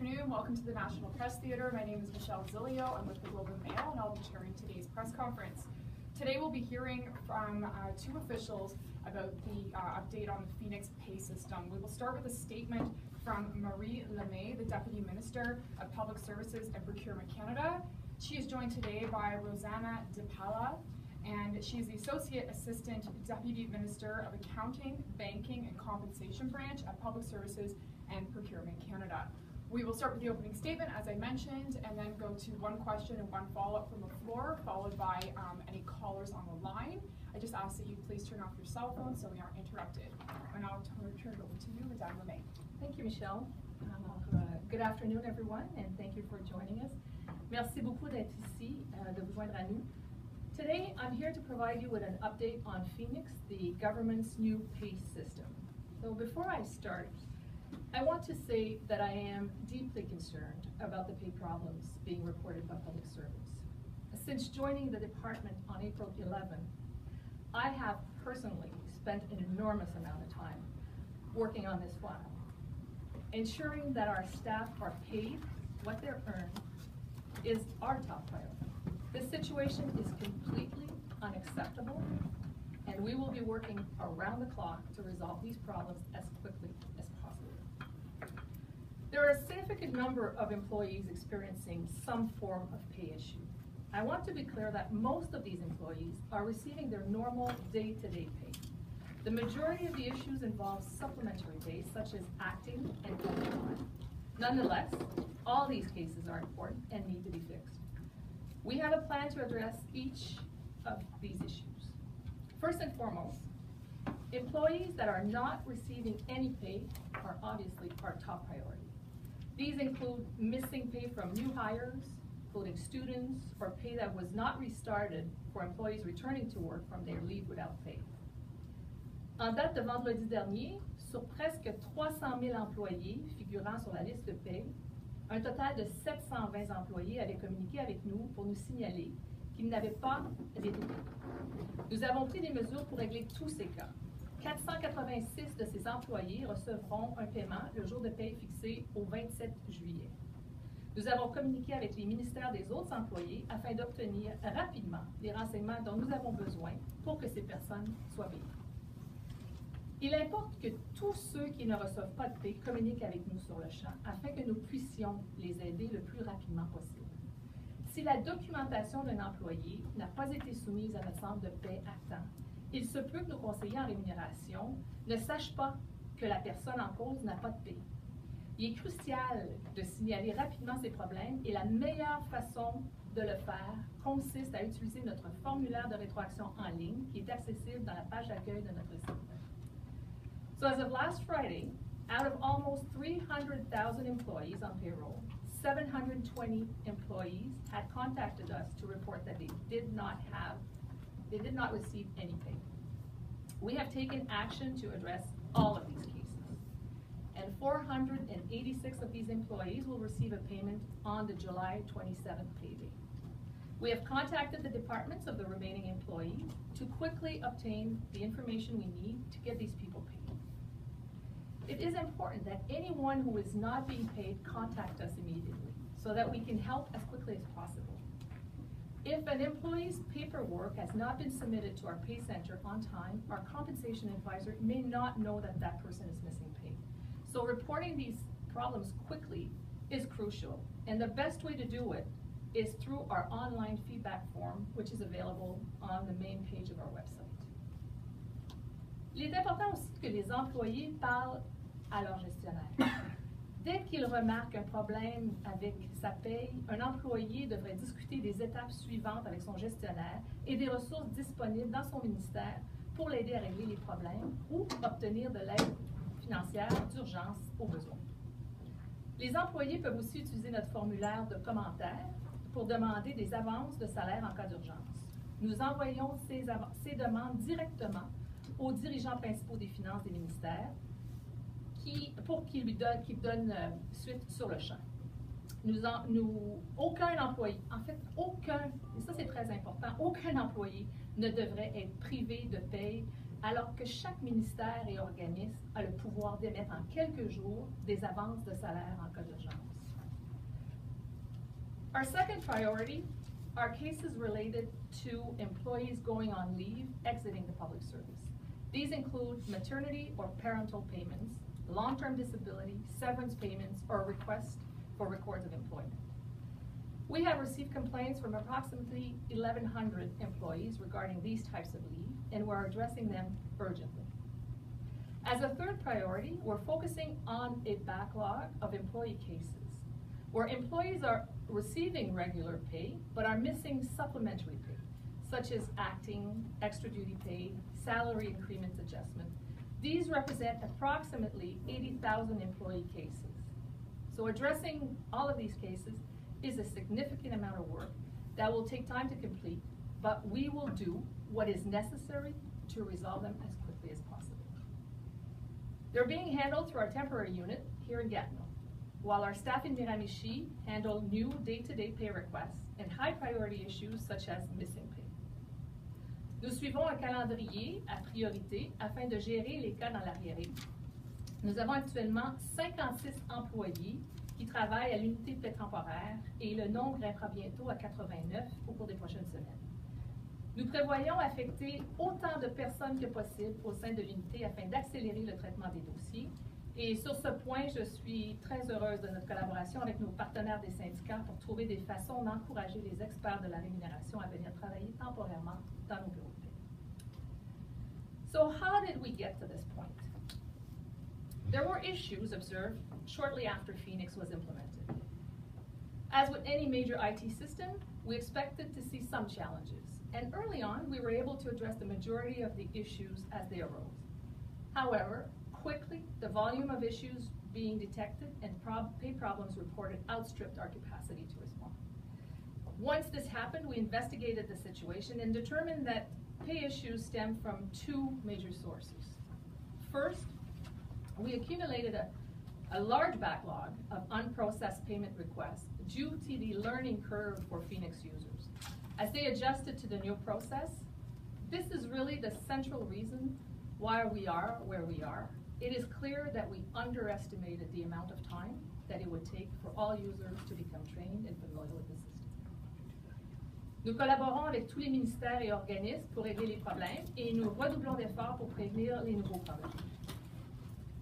afternoon. Welcome to the National Press Theatre. My name is Michelle Zilio. I'm with the Gouvernement, and I'll be chairing today's press conference. Today we'll be hearing from two officials about the update on the Phoenix pay system. We will start with a statement from Mise, the Deputy Minister of Public Services and Procurement Canada. She is joined today by Rosanna DePala, and she is the Associate Assistant Deputy Minister of Accounting, Banking and Compensation Branch at Public Services and Procurement Canada. We will start with the opening statement, as I mentioned, and then go to one question and one follow-up from the floor, followed by any callers on the line. I just ask that you please turn off your cell phone so we aren't interrupted. And I'll turn it over to you, Madame Lemay. Thank you, Michelle. Good afternoon, everyone, and thank you for joining us. Merci beaucoup d'être ici, de vous joindre à nous. Today, I'm here to provide you with an update on Phoenix, the government's new pay system. So before I start, I want to say that I am deeply concerned about the pay problems being reported by public servants. Since joining the department on April 11, I have personally spent an enormous amount of time working on this file, ensuring that our staff are paid what they're earned is our top priority. This situation is completely unacceptable, and we will be working around the clock to resolve these problems as quickly as possible. There are a significant number of employees experiencing some form of pay issue. I want to be clear that most of these employees are receiving their normal day-to-day pay. The majority of the issues involve supplementary days, such as acting and overtime. Nonetheless, all these cases are important and need to be fixed. We have a plan to address each of these issues. First and foremost, employees that are not receiving any pay are obviously our top priority. These include missing pay from new hires, including students, or pay that was not restarted for employees returning to work from their leave without pay. En date de vendredi dernier, sur presque 300 000 employés figurant sur la liste de paye, un total de 720 employés avaient communiqué avec nous pour nous signaler qu'ils n'avaient pas été payés. Nous avons pris des mesures pour régler tous ces cas. 486 de ces employés recevront un paiement le jour de paye fixé au 27 juillet. Nous avons communiqué avec les ministères des autres employés afin d'obtenir rapidement les renseignements dont nous avons besoin pour que ces personnes soient payées. Il importe que tous ceux qui ne reçoivent pas de paie communiquent avec nous sur le champ afin que nous puissions les aider le plus rapidement possible. Si la documentation d'un employé n'a pas été soumise à notre centre de paie à temps, il se peut que nos conseillers en rémunération ne sachent pas que la personne en cause n'a pas de paie. Il est crucial de signaler rapidement ces problèmes et la meilleure façon de le faire consiste à utiliser notre formulaire de rétroaction en ligne qui est accessible dans la page d'accueil de notre site. So as of last Friday, out of almost 300,000 employees on payroll, 720 employees had contacted us to report that they did not receive any pay. We have taken action to address all of these cases, and 486 of these employees will receive a payment on the July 27th payday. We have contacted the departments of the remaining employees to quickly obtain the information we need to get these people paid. It is important that anyone who is not being paid contact us immediately so that we can help as quickly as possible. If an employee's paperwork has not been submitted to our pay center on time, our compensation advisor may not know that that person is missing pay. So reporting these problems quickly is crucial, and the best way to do it is through our online feedback form, which is available on the main page of our website. Il est important aussi que les employés parlent à leur gestionnaire. Dès qu'il remarque un problème avec sa paye, un employé devrait discuter des étapes suivantes avec son gestionnaire et des ressources disponibles dans son ministère pour l'aider à régler les problèmes ou obtenir de l'aide financière d'urgence au besoin. Les employés peuvent aussi utiliser notre formulaire de commentaires pour demander des avances de salaire en cas d'urgence. Nous envoyons ces demandes directement aux dirigeants principaux des finances des ministères pour qu'ils donnent suite sur le champ. Aucun employé, en fait aucun, et ça c'est très important, aucun employé ne devrait être privé de paye alors que chaque ministère et organisme a le pouvoir d'émettre en quelques jours des avances de salaire en cas d'urgence. Our second priority are cases related to employees going on leave, exiting the public service. These include maternity or parental payments, long-term disability, severance payments, or requests for records of employment. We have received complaints from approximately 1,100 employees regarding these types of leave, and we're addressing them urgently. As a third priority, we're focusing on a backlog of employee cases where employees are receiving regular pay but are missing supplementary pay, such as acting, extra duty pay, salary increments adjustment. These represent approximately 80,000 employee cases. So addressing all of these cases is a significant amount of work that will take time to complete, but we will do what is necessary to resolve them as quickly as possible. They're being handled through our temporary unit here in Gatineau, while our staff in Miramichi handle new day-to-day pay requests and high-priority issues such as missing pay. Nous suivons un calendrier à priorité afin de gérer les cas dans l'arriéré. Nous avons actuellement 56 employés qui travaillent à l'unité de paie temporaire et le nombre grimpera bientôt à 89 au cours des prochaines semaines. Nous prévoyons affecter autant de personnes que possible au sein de l'unité afin d'accélérer le traitement des dossiers. Et sur ce point, je suis très heureuse de notre collaboration avec nos partenaires des syndicats pour trouver des façons d'encourager les experts de la rémunération à venir travailler temporairement dans nos bureaux de paie. So how did we get to this point? There were issues observed shortly after Phoenix was implemented. As with any major IT system, we expected to see some challenges. And early on, we were able to address the majority of the issues as they arose. However, quickly, the volume of issues being detected and pay problems reported outstripped our capacity to respond. Once this happened, we investigated the situation and determined that pay issues stem from two major sources. First, we accumulated a large backlog of unprocessed payment requests due to the learning curve for Phoenix users. As they adjusted to the new process, this is really the central reason why we are where we are. It is clear that we underestimated the amount of time that it would take for all users to become trained and familiar with the system. Nous collaborons avec tous les ministères et organismes pour régler les problèmes et nous redoublons d'efforts pour prévenir les nouveaux problèmes.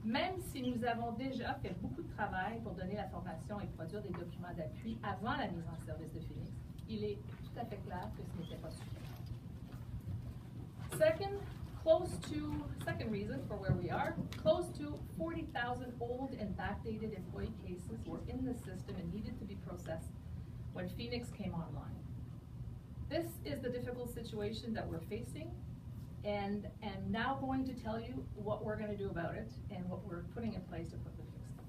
Même si nous avons déjà fait beaucoup de travail pour donner la formation et produire des documents d'appui avant la mise en service de Phoenix, il est tout à fait clair que ce n'était pas suffisant. Second reason for where we are, close to 40,000 old and backdated employee cases were in the system and needed to be processed when Phoenix came online. This is the difficult situation that we're facing, and I'm now going to tell you what we're going to do about it and what we're putting in place to quickly fix it.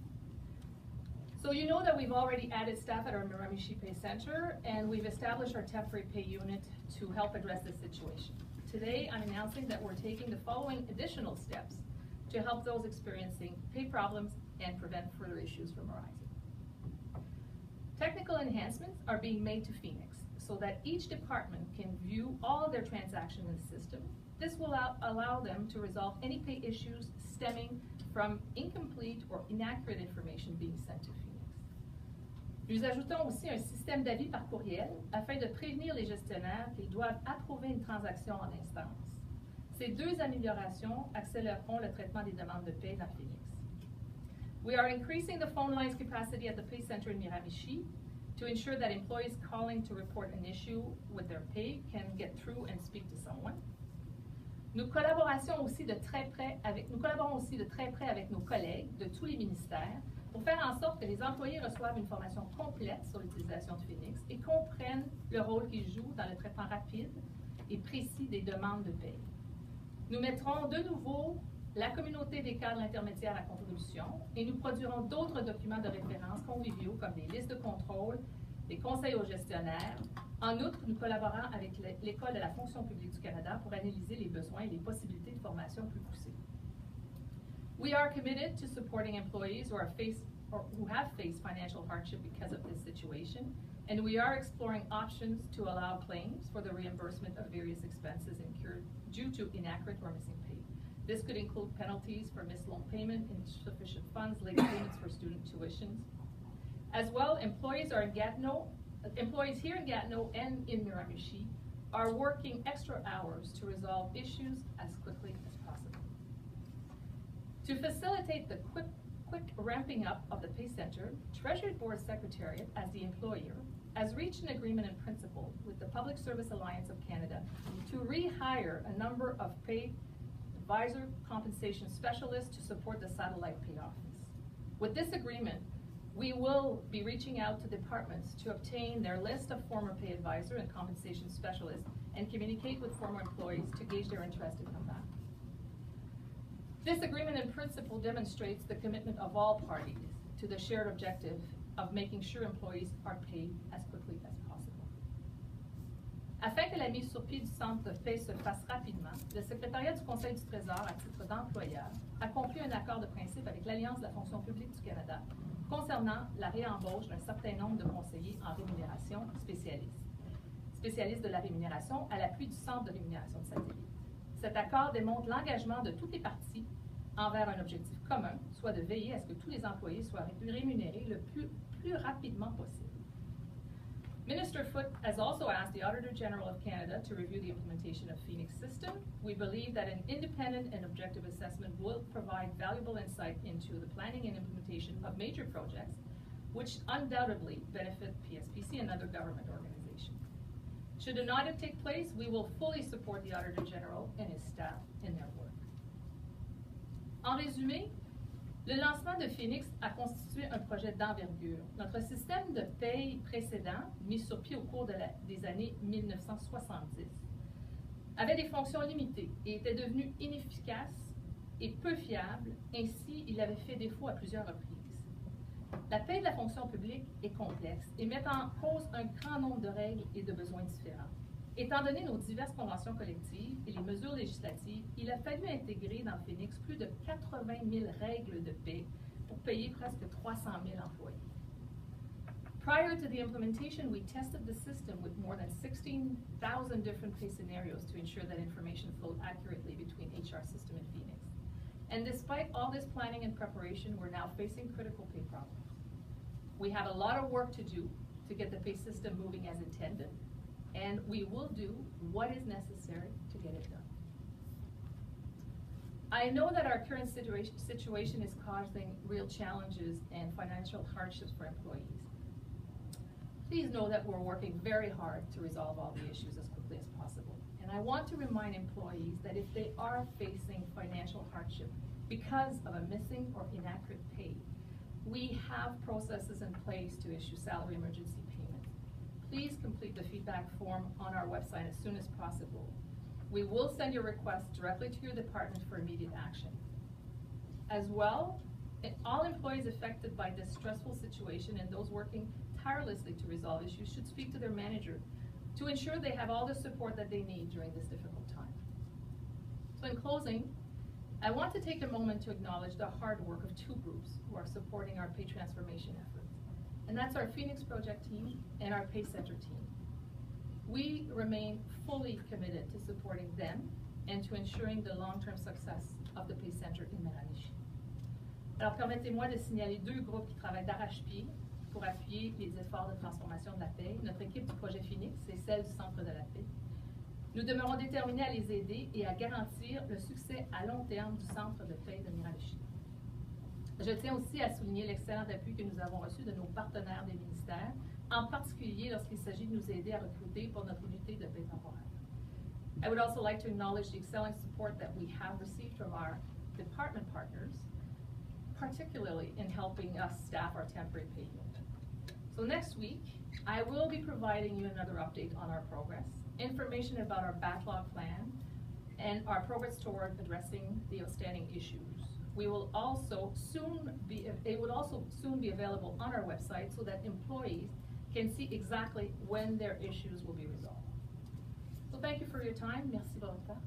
So you know that we've already added staff at our Miramichi Pay Center, and we've established our temporary pay unit to help address this situation. Today, I'm announcing that we're taking the following additional steps to help those experiencing pay problems and prevent further issues from arising. Technical enhancements are being made to Phoenix so that each department can view all of their transactions in the system. This will allow them to resolve any pay issues stemming from incomplete or inaccurate information being sent to Phoenix. Nous ajoutons aussi un système d'avis par courriel afin de prévenir les gestionnaires qu'ils doivent approuver une transaction en instance. Ces deux améliorations accéléreront le traitement des demandes de paie dans Phoenix. We are increasing the phone lines capacity at the Pay Center in Miramichi to ensure that employees calling to report an issue with their pay can get through and speak to someone. Nous collaborons aussi de très près avec nos collègues de tous les ministères pour faire en sorte que les employés reçoivent une formation complète sur l'utilisation de Phoenix et comprennent le rôle qu'ils jouent dans le traitement rapide et précis des demandes de paie. Nous mettrons de nouveau la communauté des cadres intermédiaires à contribution et nous produirons d'autres documents de référence conviviaux comme des listes de contrôle, des conseils aux gestionnaires. En outre, nous collaborons avec l'École de la fonction publique du Canada pour analyser les besoins et les possibilités de formation plus poussées. We are committed to supporting employees who have faced financial hardship because of this situation, and we are exploring options to allow claims for the reimbursement of various expenses incurred due to inaccurate or missing pay. This could include penalties for missed loan payment, insufficient funds, late payments for student tuitions. As well, employees are in Gatineau employees here in Gatineau and in Miramichi are working extra hours to resolve issues as quickly as possible. To facilitate the quick ramping up of the Pay Center, Treasury Board Secretariat, as the employer, has reached an agreement in principle with the Public Service Alliance of Canada to rehire a number of pay advisor compensation specialists to support the satellite pay office. With this agreement, we will be reaching out to departments to obtain their list of former pay advisor and compensation specialists and communicate with former employees to gauge their interest in come back. This agreement in principle demonstrates the commitment of all parties to the shared objective of making sure employees are paid as quickly as possible. Afin que la mise sur pied du centre de paie se fasse rapidement, le secrétariat du Conseil du Trésor, à titre d'employeur, a conclu un accord de principe avec l'Alliance de la fonction publique du Canada concernant la réembauche d'un certain nombre de conseillers en rémunération spécialistes de la rémunération à l'appui du centre de rémunération de satellite. Cet accord démontre l'engagement de toutes les parties envers un objectif commun, soit de veiller à ce que tous les employés soient rémunérés le plus rapidement possible. Minister Foote has also asked the Auditor General of Canada to review the implementation of Phoenix system. We believe that an independent and objective assessment will provide valuable insight into the planning and implementation of major projects, which undoubtedly benefit PSPC and other government organizations. Should an audit take place, we will fully support the Auditor General and his staff in their work. En résumé, le lancement de Phoenix a constitué un projet d'envergure. Notre système de paye précédent, mis sur pied au cours des années 1970, avait des fonctions limitées et était devenu inefficace et peu fiable. Ainsi, il avait fait défaut à plusieurs reprises. La paye de la fonction publique est complexe et met en cause un grand nombre de règles et de besoins différents. Étant donné nos diverses conventions collectives et les mesures législatives, il a fallu intégrer dans Phoenix plus de 80 000 règles de paie pour payer presque 300 000 employés. Prior to the implementation, we tested the system with more than 16,000 different pay scenarios to ensure that information flowed accurately between HR system and Phoenix. And despite all this planning and preparation, we're now facing critical pay problems. We have a lot of work to do to get the pay system moving as intended, and we will do what is necessary to get it done. I know that our current situation is causing real challenges and financial hardships for employees. Please know that we're working very hard to resolve all the issues as quickly as possible. And I want to remind employees that if they are facing financial hardship because of a missing or inaccurate pay, we have processes in place to issue salary emergency payments. Please complete the feedback form on our website as soon as possible. We will send your request directly to your department for immediate action. As well, all employees affected by this stressful situation and those working tirelessly to resolve issues should speak to their manager to ensure they have all the support that they need during this difficult time. So in closing, I want to take a moment to acknowledge the hard work of two groups who are supporting our pay transformation efforts. And that's our Phoenix Project team and our Pay Center team. We remain fully committed to supporting them and to ensuring the long-term success of the Pay Center in Miramichi. Alors permettez-moi de signaler deux groupes qui travaillent d'arrache-pied pour appuyer les efforts de transformation de la paie. Notre équipe du projet Phoenix et celle du Centre de la paie. Nous demeurons déterminés à les aider et à garantir le succès à long terme du Centre de paie de Miramichi. Je tiens aussi à souligner l'excellent appui que nous avons reçu de nos partenaires des ministères, en particulier lorsqu'il s'agit de nous aider à recruter pour notre unité de paie temporaire. I would also like to acknowledge the excellent support that we have received from our department partners, particularly in helping us staff our temporary pay unit. So next week, I will be providing you another update on our progress, information about our backlog plan, and our progress toward addressing the outstanding issues. It will also soon be available on our website so that employees can see exactly when their issues will be resolved. So thank you for your time. Merci pour votre temps.